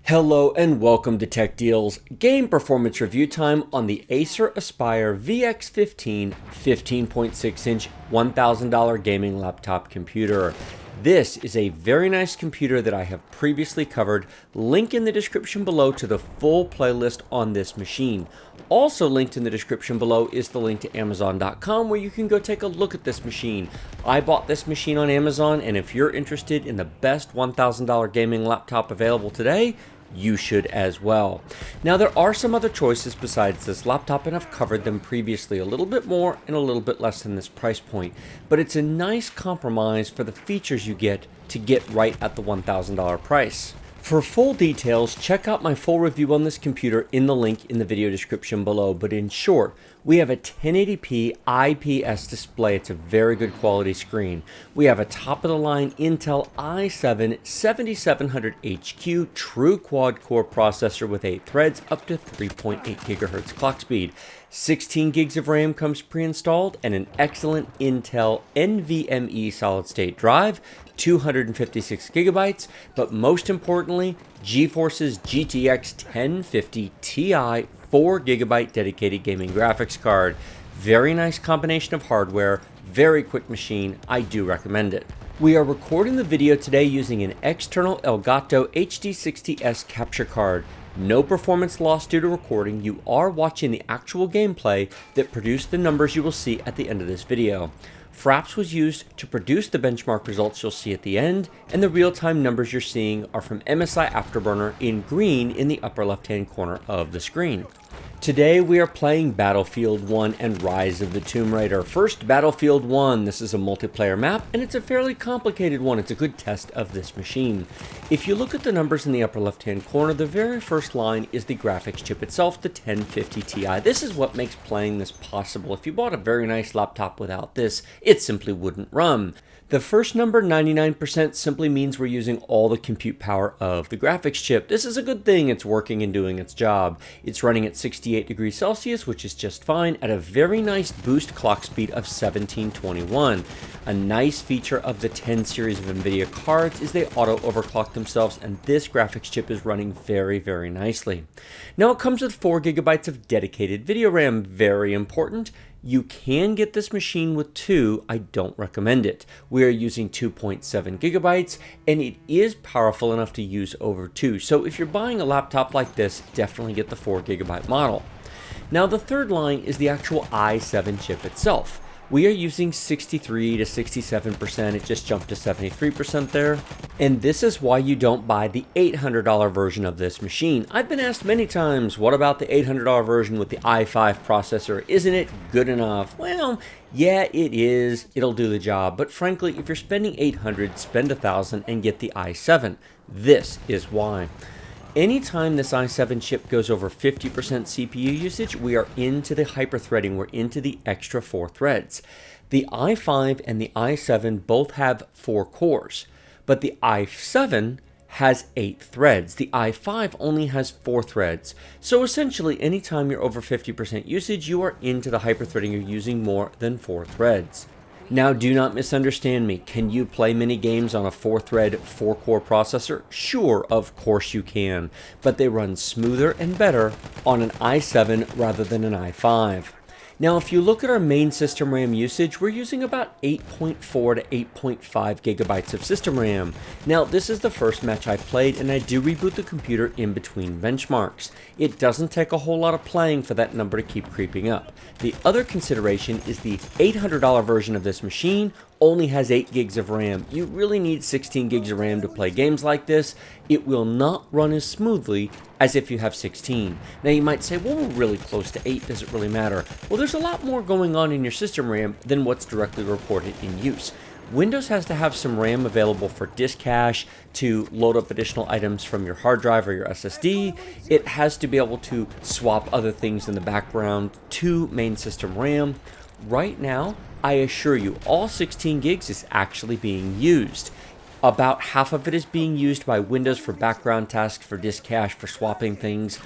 Hello and welcome to Tech Deals game performance review time on the Acer Aspire VX15 15.6-inch $1,000 gaming laptop computer. This is a very nice computer that I have previously covered. Link in the description below to the full playlist on this machine. Also linked in the description below is the link to Amazon.com where you can go take a look at this machine. I bought this machine on Amazon, and if you're interested in the best $1,000 gaming laptop available today, you should as well. Now, there are some other choices besides this laptop, and I've covered them previously, a little bit more and a little bit less than this price point, but it's a nice compromise for the features you get to get right at the $1,000 price. For full details, check out my full review on this computer in the link in the video description below. But in short, we have a 1080p IPS display. It's a very good quality screen. We have a top-of-the-line Intel i7 7700HQ true quad-core processor with 8 threads up to 3.8 GHz clock speed. 16 gigs of RAM comes pre-installed, and an excellent Intel NVMe solid-state drive, 256 gigabytes, but most importantly, GeForce's GTX 1050 Ti 4 gigabyte dedicated gaming graphics card. Very nice combination of hardware, very quick machine. I do recommend it. We are recording the video today using an external Elgato HD60S capture card. No performance loss due to recording. You are watching the actual gameplay that produced the numbers you will see at the end of this video. Fraps was used to produce the benchmark results you'll see at the end, and the real-time numbers you're seeing are from MSI Afterburner in green in the upper left-hand corner of the screen. Today we are playing Battlefield 1 and Rise of the Tomb Raider. First, Battlefield 1. This is a multiplayer map, and it's a fairly complicated one. It's a good test of this machine. If you look at the numbers in the upper left-hand corner, the very first line is the graphics chip itself, the 1050 Ti. This is what makes playing this possible. If you bought a very nice laptop without this, it simply wouldn't run. The first number, 99%, simply means we're using all the compute power of the graphics chip. This is a good thing. It's working and doing its job. It's running at 68 degrees Celsius, which is just fine, at a very nice boost clock speed of 1721. A nice feature of the 10 series of NVIDIA cards is they auto overclock themselves, and this graphics chip is running very, very nicely. Now it comes with 4 gigabytes of dedicated video RAM. Very important. You can get this machine with 2. I don't recommend it. We are using 2.7 gigabytes, and it is powerful enough to use over 2. So if you're buying a laptop like this, definitely get the 4 gigabyte model. Now the third line is the actual i7 chip itself. We are using 63 to 67%. It just jumped to 73% there. And this is why you don't buy the $800 version of this machine. I've been asked many times, what about the $800 version with the i5 processor? Isn't it good enough? Well, yeah, it is. It'll do the job. But frankly, if you're spending $800, spend $1,000 and get the i7. This is why. Anytime this i7 chip goes over 50% CPU usage, we are into the hyperthreading. We're into the extra 4 threads. The i5 and the i7 both have 4 cores, but the i7 has 8 threads. The i5 only has 4 threads. So essentially, anytime you're over 50% usage, you are into the hyperthreading. You're using more than 4 threads. Now, do not misunderstand me. Can you play mini games on a 4-thread, 4-core processor? Sure, of course you can, but they run smoother and better on an i7 rather than an i5. Now, if you look at our main system RAM usage, we're using about 8.4 to 8.5 gigabytes of system RAM. Now, this is the first match I played, and I do reboot the computer in between benchmarks. It doesn't take a whole lot of playing for that number to keep creeping up. The other consideration is the $800 version of this machine only has 8 gigs of RAM. You really need 16 gigs of RAM to play games like this. It will not run as smoothly as if you have 16. Now you might say, well, we're really close to 8, does it really matter? Well, there's a lot more going on in your system RAM than what's directly reported in use. Windows has to have some RAM available for disk cache, to load up additional items from your hard drive or your SSD. It has to be able to swap other things in the background to main system RAM. Right now, I assure you, all 16 gigs is actually being used. About half of it is being used by Windows for background tasks, for disk cache, for swapping things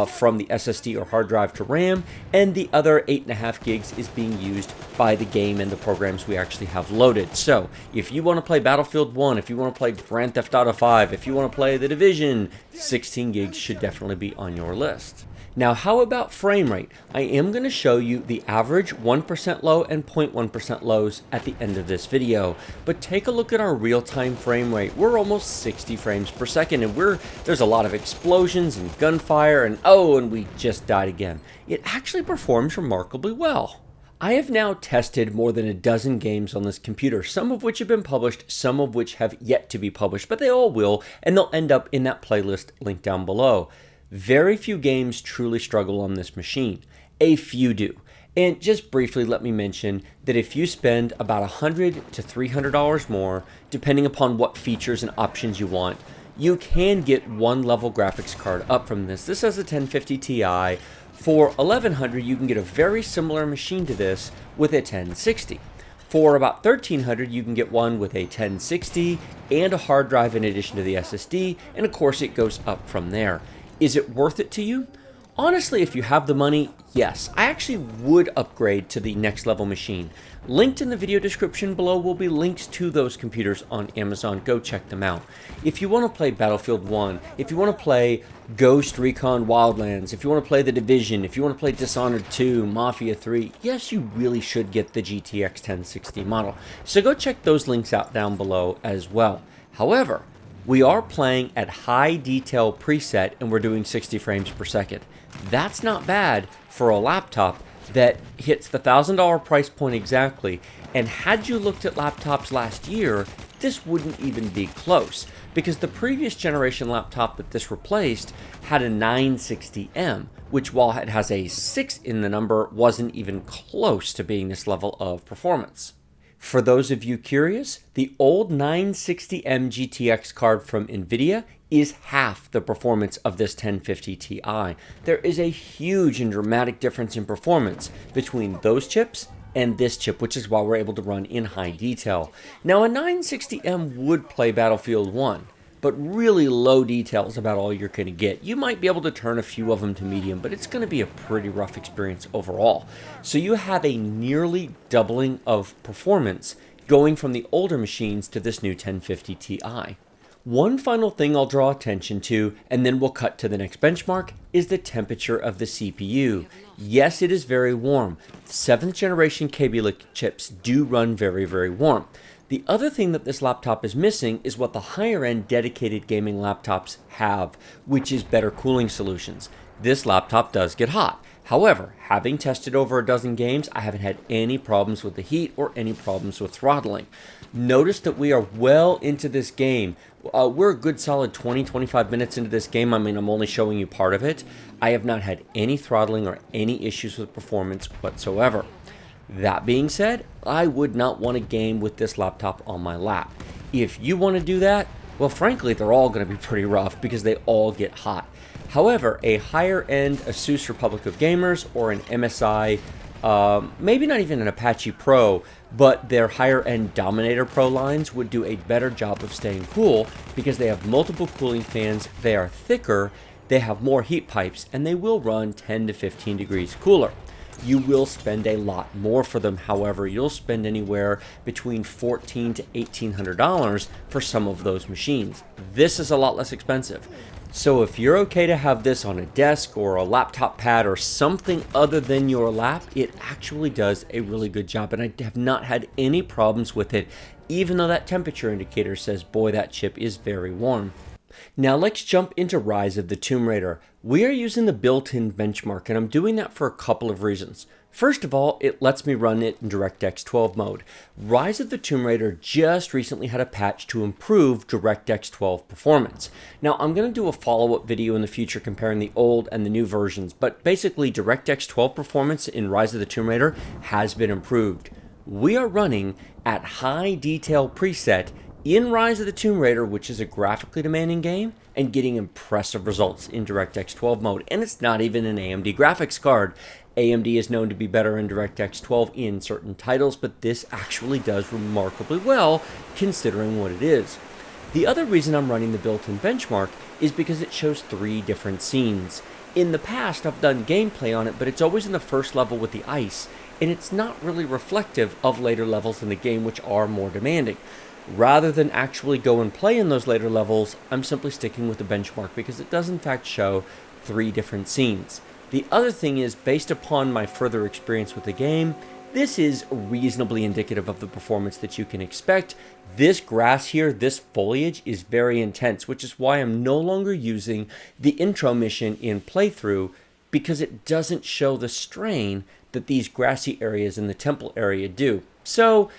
from the SSD or hard drive to RAM, and the other 8.5 gigs is being used by the game and the programs we actually have loaded. So if you want to play Battlefield 1, if you want to play Grand Theft Auto 5, if you want to play The Division, 16 gigs should definitely be on your list. Now, how about frame rate? I am going to show you the average 1% low and 0.1% lows at the end of this video, but take a look at our real-time frame rate. We're almost 60 frames per second, and there's a lot of explosions and gunfire, and we just died again. It actually performs remarkably well. I have now tested more than a dozen games on this computer, some of which have been published, some of which have yet to be published, but they all will, and they'll end up in that playlist linked down below. Very few games truly struggle on this machine. A few do. And just briefly, let me mention that if you spend about $100 to $300 more, depending upon what features and options you want, you can get one level graphics card up from this. This has a 1050 Ti. For $1,100, you can get a very similar machine to this with a 1060. For about $1,300, you can get one with a 1060 and a hard drive in addition to the SSD, and of course it goes up from there. Is it worth it to you? Honestly, if you have the money, yes. I actually would upgrade to the next level machine. Linked in the video description below will be links to those computers on Amazon. Go check them out. If you want to play Battlefield 1, if you want to play Ghost Recon Wildlands, if you want to play The Division, if you want to play Dishonored 2, Mafia 3, yes, you really should get the GTX 1060 model. So go check those links out down below as well. However, we are playing at high detail preset and we're doing 60 frames per second. That's not bad for a laptop that hits the $1,000 price point exactly. And had you looked at laptops last year, this wouldn't even be close, because the previous generation laptop that this replaced had a 960M, which, while it has a 6 in the number, wasn't even close to being this level of performance. For those of you curious, the old 960M GTX card from NVIDIA is half the performance of this 1050 Ti. There is a huge and dramatic difference in performance between those chips and this chip, which is why we're able to run in high detail. Now, a 960M would play Battlefield 1, but really low details about all you're going to get. You might be able to turn a few of them to medium, but it's going to be a pretty rough experience overall. So you have a nearly doubling of performance going from the older machines to this new 1050 Ti. One final thing I'll draw attention to, and then we'll cut to the next benchmark, is the temperature of the CPU. Yes, it is very warm. 7th generation Kaby Lake chips do run very, very warm. The other thing that this laptop is missing is what the higher end dedicated gaming laptops have, which is better cooling solutions. This laptop does get hot. However, having tested over a dozen games, I haven't had any problems with the heat or any problems with throttling. Notice that we are well into this game. We're a good solid 20-25 minutes into this game. I mean, I'm only showing you part of it. I have not had any throttling or any issues with performance whatsoever. That being said, I would not want a game with this laptop on my lap. If you want to do that, well, frankly, they're all going to be pretty rough because they all get hot. However, a higher-end Asus Republic of Gamers or an MSI, maybe not even an Apache Pro, but their higher-end Dominator Pro lines would do a better job of staying cool because they have multiple cooling fans, they are thicker, they have more heat pipes, and they will run 10 to 15 degrees cooler. You will spend a lot more for them. However, you'll spend anywhere between $1,400 to $1,800 for some of those machines. This is a lot less expensive. So if you're okay to have this on a desk or a laptop pad or something other than your lap, it actually does a really good job. And I have not had any problems with it, even though that temperature indicator says, boy, that chip is very warm. Now let's jump into Rise of the Tomb Raider. We are using the built-in benchmark, and I'm doing that for a couple of reasons. First of all, it lets me run it in DirectX 12 mode. Rise of the Tomb Raider just recently had a patch to improve DirectX 12 performance. Now, I'm going to do a follow-up video in the future comparing the old and the new versions, but basically DirectX 12 performance in Rise of the Tomb Raider has been improved. We are running at high detail preset in Rise of the Tomb Raider, which is a graphically demanding game, and getting impressive results in DirectX 12 mode. And it's not even an AMD graphics card. AMD is known to be better in DirectX 12 in certain titles, but this actually does remarkably well considering what it is. The other reason I'm running the built-in benchmark is because it shows 3 different scenes. In the past, I've done gameplay on it, but it's always in the first level with the ice, and it's not really reflective of later levels in the game, which are more demanding. Rather than actually go and play in those later levels, I'm simply sticking with the benchmark because it does in fact show 3 different scenes. The other thing is, based upon my further experience with the game, this is reasonably indicative of the performance that you can expect. This grass here, this foliage is very intense, which is why I'm no longer using the intro mission in playthrough, because it doesn't show the strain that these grassy areas in the temple area do. So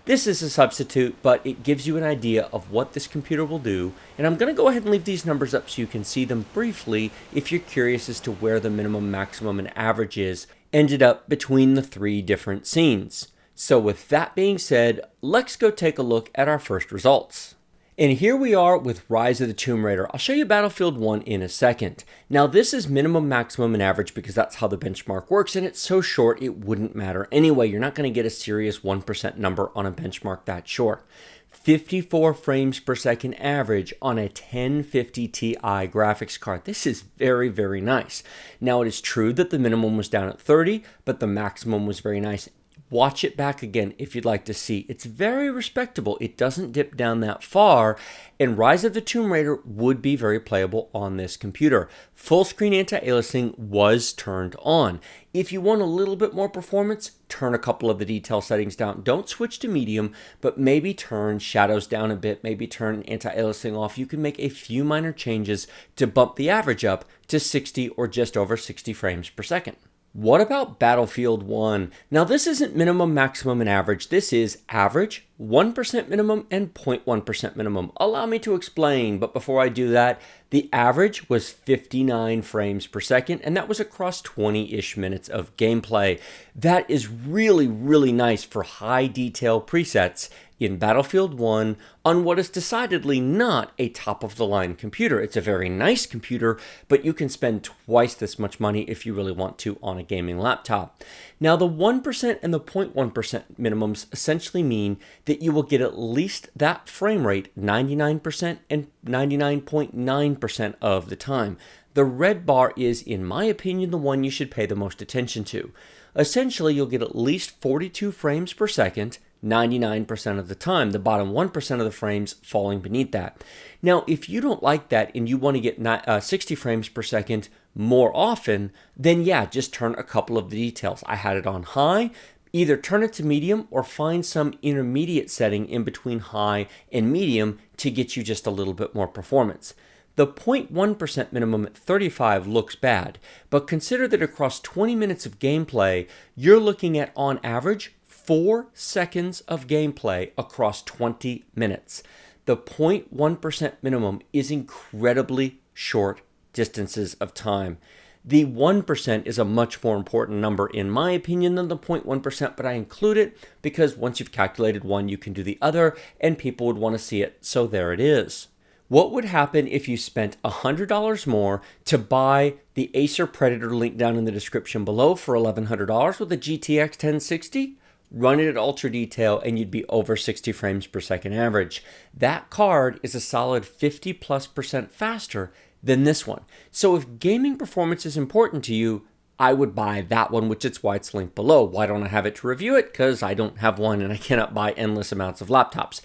this is a substitute, but it gives you an idea of what this computer will do. And I'm going to go ahead and leave these numbers up so you can see them briefly if you're curious as to where the minimum, maximum, and average is ended up between the 3 different scenes. So with that being said, let's go take a look at our first results. And here we are with Rise of the Tomb Raider. I'll show you Battlefield 1 in a second. Now this is minimum, maximum, and average because that's how the benchmark works, and it's so short it wouldn't matter anyway. You're not going to get a serious 1% number on a benchmark that short. 54 frames per second average on a 1050 Ti graphics card. This is very, very nice. Now it is true that the minimum was down at 30, but the maximum was very nice. Watch it back again if you'd like to see. It's very respectable. It doesn't dip down that far, and Rise of the Tomb Raider would be very playable on this computer. Full screen anti-aliasing was turned on. If you want a little bit more performance, turn a couple of the detail settings down. Don't switch to medium, but maybe turn shadows down a bit, maybe turn anti-aliasing off. You can make a few minor changes to bump the average up to 60 or just over 60 frames per second. What about Battlefield 1? Now this isn't minimum, maximum, and average. This is average, 1% minimum, and 0.1% minimum. Allow me to explain, but before I do that, the average was 59 frames per second, and that was across 20-ish minutes of gameplay. That is really, really nice for high detail presets in Battlefield 1 on what is decidedly not a top-of-the-line computer. It's a very nice computer, but you can spend twice this much money if you really want to on a gaming laptop. Now, the 1% and the 0.1% minimums essentially mean that you will get at least that frame rate 99% and 99.9% of the time. The red bar is, in my opinion, the one you should pay the most attention to. Essentially, you'll get at least 42 frames per second 99% of the time, the bottom 1% of the frames falling beneath that. Now, if you don't like that and you want to get 60 frames per second more often, then yeah, just turn a couple of the details. I had it on high. Either turn it to medium or find some intermediate setting in between high and medium to get you just a little bit more performance. The 0.1% minimum at 35 looks bad, but consider that across 20 minutes of gameplay, you're looking at, on average, 4 seconds of gameplay across 20 minutes. The 0.1% minimum is incredibly short distances of time. The 1% is a much more important number in my opinion than the 0.1%, but I include it because once you've calculated one, you can do the other, and people would want to see it, so there it is. What would happen if you spent $100 more to buy the Acer Predator link down in the description below for $1,100 with a GTX 1060? Run it at ultra detail and you'd be over 60 frames per second average. That card is a solid 50+% faster than this one. So if gaming performance is important to you, I would buy that one, which is why it's linked below. Why don't I have it to review it? Because I don't have one and I cannot buy endless amounts of laptops.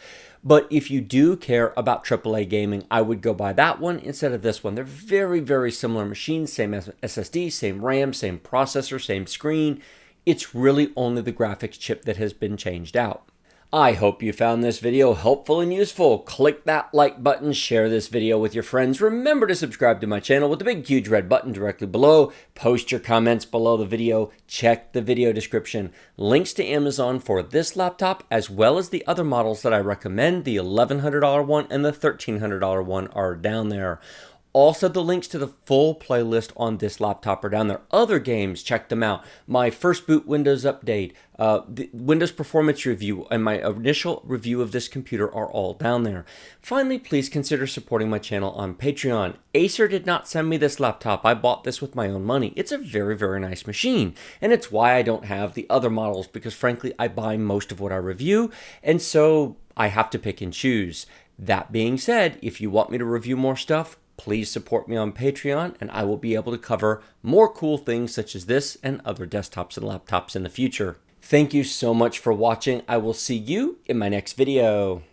But if you do care about AAA gaming, I would go buy that one instead of this one. They're very, very similar machines, same SSD, same RAM, same processor, same screen. It's really only the graphics chip that has been changed out. I hope you found this video helpful and useful. Click that like button, share this video with your friends. Remember to subscribe to my channel with the big huge red button directly below. Post your comments below the video. Check the video description. Links to Amazon for this laptop as well as the other models that I recommend, the $1,100 one and the $1,300 one, are down there. Also, the links to the full playlist on this laptop are down there. Other games, check them out. My first boot Windows update, the Windows performance review, and my initial review of this computer are all down there. Finally, please consider supporting my channel on Patreon. Acer did not send me this laptop. I bought this with my own money. It's a very, very nice machine, and it's why I don't have the other models, because frankly, I buy most of what I review, and so I have to pick and choose. That being said, if you want me to review more stuff, please support me on Patreon and I will be able to cover more cool things such as this and other desktops and laptops in the future. Thank you so much for watching. I will see you in my next video.